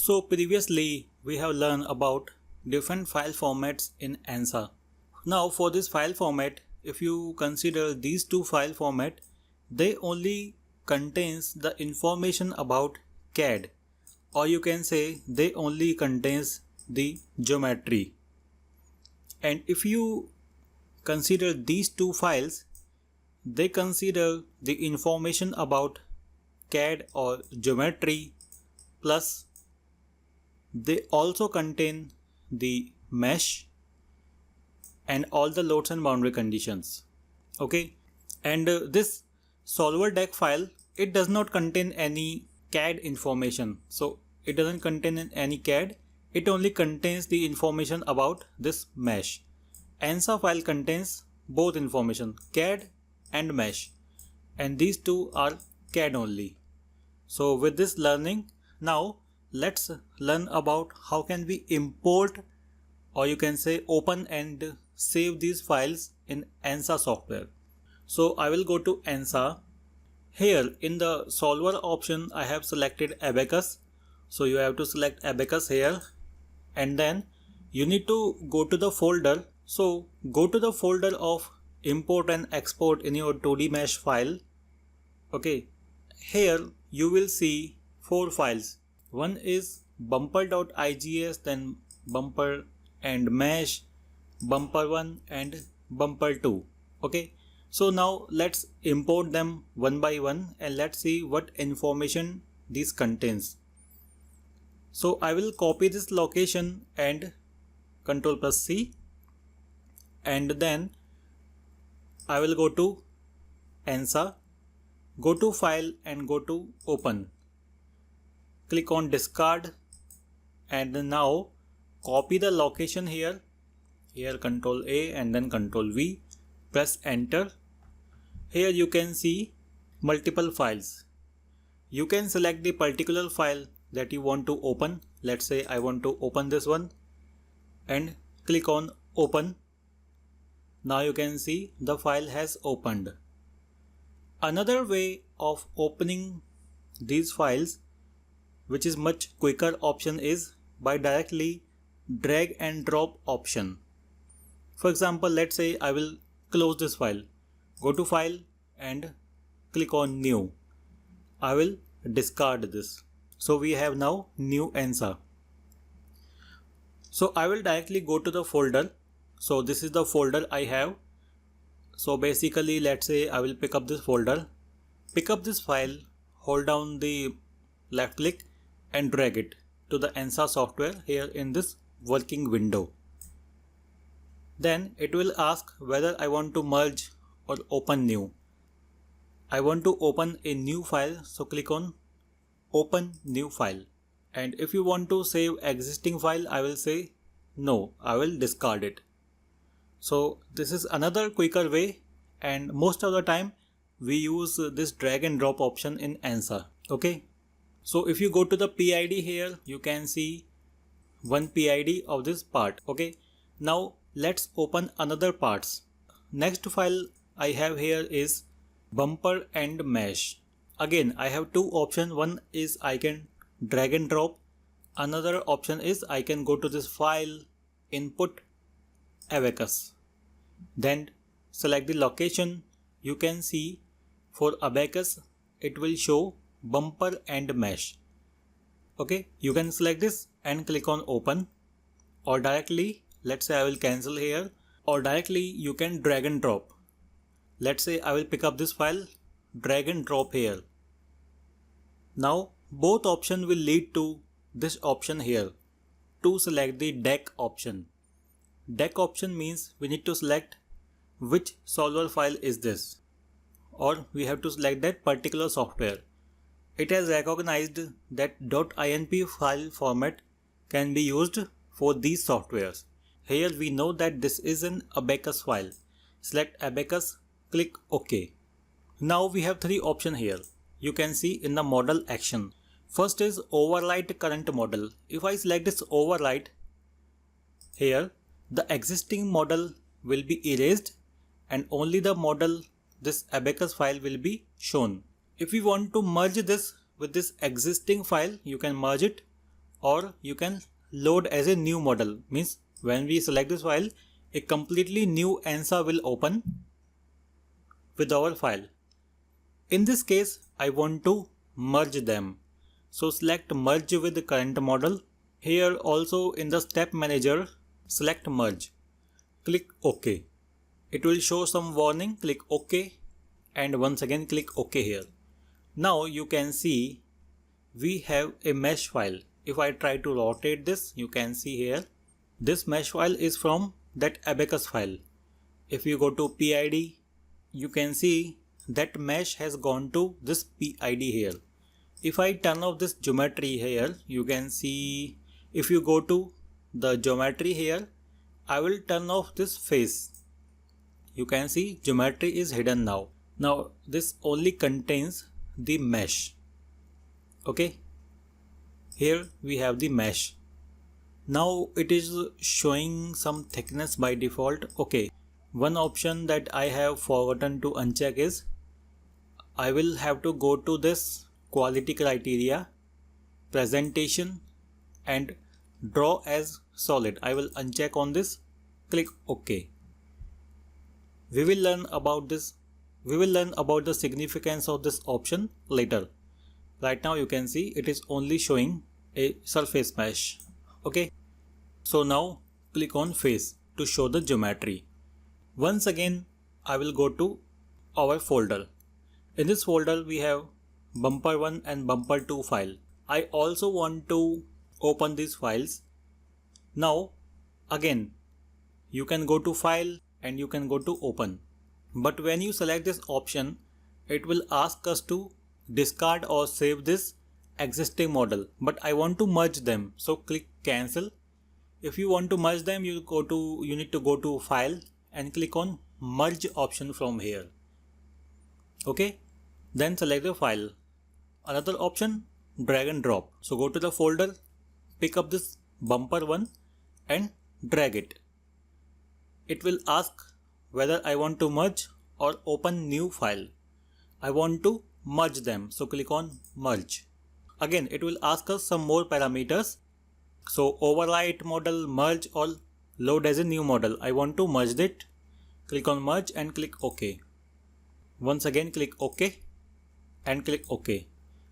So previously we have learned about different file formats in ANSA. Now for this file format, if you consider these two file format, they only contains the information about CAD, or you can say they only contains the geometry. And if you consider these two files, they consider the information about CAD or geometry, plus they also contain the mesh and all the loads and boundary conditions. Okay, and this solver deck file, it does not contain any CAD information. So it doesn't contain any CAD, it only contains the information about this mesh. ANSA file contains both information, CAD and mesh, and these two are CAD only. So with this learning, now let's learn about how can we import, or you can say open and save these files in ANSA software. So I will go to ANSA. Here in the solver option I have selected Abaqus. So you have to select Abaqus here, and then you need to go to the folder. So go to the folder of import and export in your 2D mesh file. Okay, here you will see 4 files. One is bumper.igs, then bumper and mesh, bumper1 and bumper2. Okay, so now let's import them one by one and let's see what information this contains. So I will copy this location and Ctrl+C, and then I will go to ANSA, go to file and go to open. Click on discard, and now copy the location here Ctrl A and then Ctrl V, press enter. Here you can see multiple files. You can select the particular file that you want to open. Let's say I want to open this one and click on open. Now you can see the file has opened. Another way of opening these files, which is much quicker option, is by directly drag and drop option. For example, let's say I will close this file. Go to file and click on new. I will discard this. So we have now new ANSA. So I will directly go to the folder. So this is the folder I have. So basically, let's say I will pick up this folder, pick up this file, hold down the left click and drag it to the ANSA software here in this working window. Then it will ask whether I want to merge or open new. I want to open a new file, so click on open new file. And if you want to save existing file, I will say no, I will discard it. So this is another quicker way, and most of the time we use this drag and drop option in ANSA. Okay, so if you go to the PID here, you can see one PID of this part. Okay, now let's open another parts. Next file I have here is bumper and mesh. Again I have two options. One is I can drag and drop. Another option is I can go to this file, input Abaqus, then select the location. You can see for Abaqus it will show bumper and mesh. Okay, you can select this and click on open, or directly, let's say I will cancel here, or directly you can drag and drop. Let's say I will pick up this file, drag and drop here. Now both options will lead to this option here, to select the deck option. Deck option means we need to select which solver file is this, or we have to select that particular software. It has recognized that .inp file format can be used for these softwares. Here we know that this is an Abaqus file. Select Abaqus, click OK. Now we have three options here. You can see in the model action. First is overwrite current model. If I select this overwrite, here the existing model will be erased and only the model, this Abaqus file, will be shown. If we want to merge this with this existing file, you can merge it, or you can load as a new model. Means when we select this file, a completely new ANSA will open with our file. In this case, I want to merge them. So select merge with the current model. Here also in the step manager, select merge. Click OK. It will show some warning. Click OK and once again click OK here. Now you can see we have a mesh file. If I try to rotate this, you can see here this mesh file is from that Abacus file. If you go to PID, you can see that mesh has gone to this PID here. If I turn off this geometry here, you can see if you go to the geometry here, I will turn off this face. You can see geometry is hidden now. Now this only contains the mesh. Okay, here we have the mesh. Now it is showing some thickness by default. Okay, one option that I have forgotten to uncheck is I will have to go to this quality criteria, presentation and draw as solid. I will uncheck on this, click OK. We will learn about this. We will learn about the significance of this option later. Right now you can see it is only showing a surface mesh. Okay. So now click on face to show the geometry. Once again I will go to our folder. In this folder we have bumper1 and bumper2 file. I also want to open these files. Now again you can go to file and you can go to open. But when you select this option, it will ask us to discard or save this existing model. But I want to merge them. So click cancel. If you want to merge them, you need to go to file and click on merge option from here. Okay. Then select the file. Another option, drag and drop. So go to the folder, pick up this bumper1 and drag it. It will ask whether I want to merge or open new file. I want to merge them. So click on merge. Again, it will ask us some more parameters. So overwrite model, merge or load as a new model. I want to merge it. Click on merge and click OK. Once again click OK and click OK.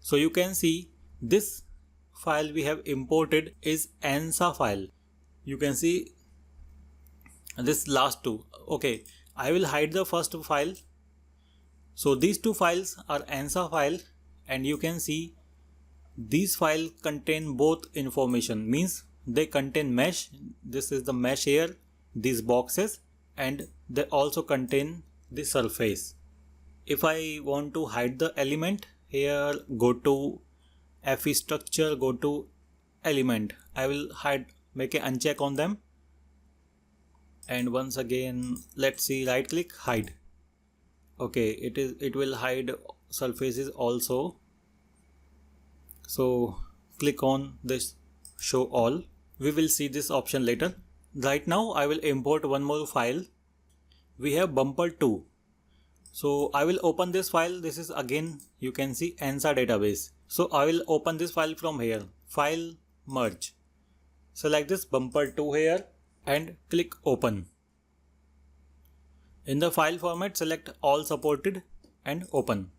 So you can see this file we have imported is ANSA file. You can see this last two. Okay, I will hide the first file. So these two files are ANSA file and you can see these files contain both information, means they contain mesh. This is the mesh here, these boxes, and they also contain the surface. If I want to hide the element, here go to FE structure, go to element. I will hide, make a uncheck on them. And once again, let's see, right click, hide. Okay, it will hide surfaces also. So click on this show all. We will see this option later. Right now I will import one more file. We have bumper2. So I will open this file. This is again, you can see ANSA database. So I will open this file from here, file, merge. Select this bumper2 here and click open. In the file format, select all supported and open.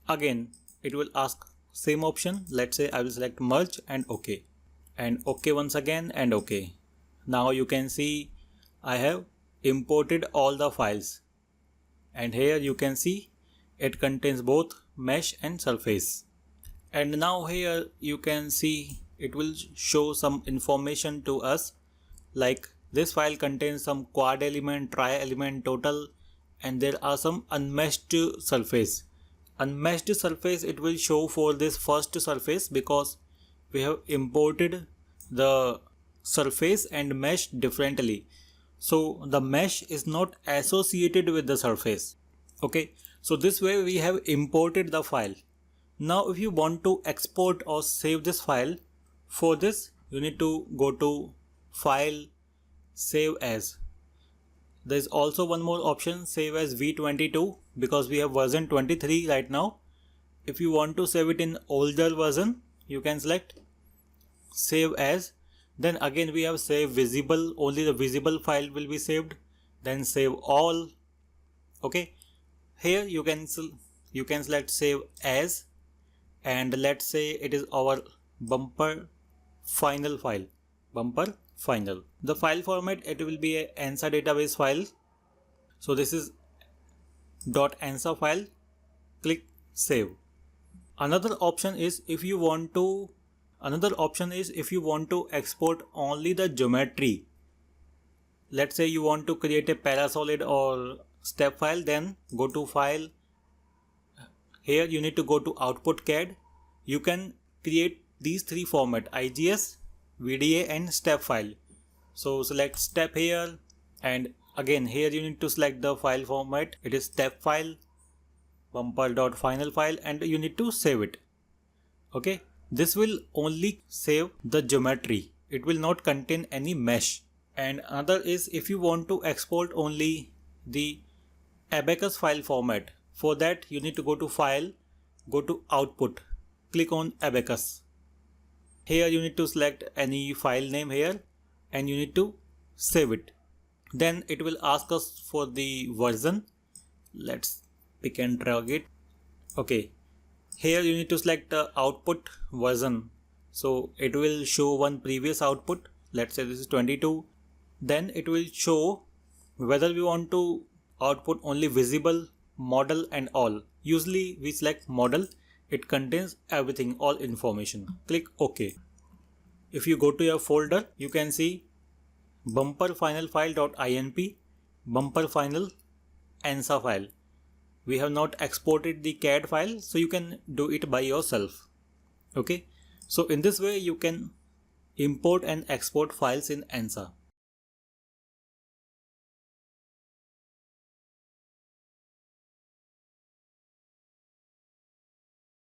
Again, it will ask same option. Let's say I will select merge and OK. And OK once again and OK. Now you can see I have imported all the files. And here you can see it contains both mesh and surface. And now here you can see it will show some information to us, like this file contains some quad element, tri element, total, and there are some unmeshed surface. Unmeshed surface it will show for this first surface because we have imported the surface and mesh differently. So the mesh is not associated with the surface. Okay, so this way we have imported the file. Now if you want to export or save this file, for this you need to go to file, save as. There is also one more option, save as v22, because we have version 23 right now. If you want to save it in older version, you can select save as, then again we have save visible, only the visible file will be saved, then save all. Okay, here you can select save as, and let's say it is our bumper final file, bumper final. The file format, it will be a ANSA database file. So this is .ansa file. Click save. Another option is if you want to export only the geometry. Let's say you want to create a parasolid or step file, then go to file. Here you need to go to output CAD. You can create these three format: IGS, VDA and step file. So select step here, and again here you need to select the file format. It is step file, bumper.final file, and you need to save it. Okay, this will only save the geometry. It will not contain any mesh. And another is if you want to export only the Abaqus file format. For that you need to go to file, go to output, click on Abaqus. Here you need to select any file name here and you need to save it. Then it will ask us for the version. Let's pick and drag it. Okay, here you need to select the output version. So it will show one previous output. Let's say this is 22. Then it will show whether we want to output only visible, model and all. Usually we select model. It contains everything, all information. Click OK. If you go to your folder, you can see bumper final file.inp, bumper final ANSA file. We have not exported the CAD file, so you can do it by yourself. Okay, so in this way you can import and export files in ANSA.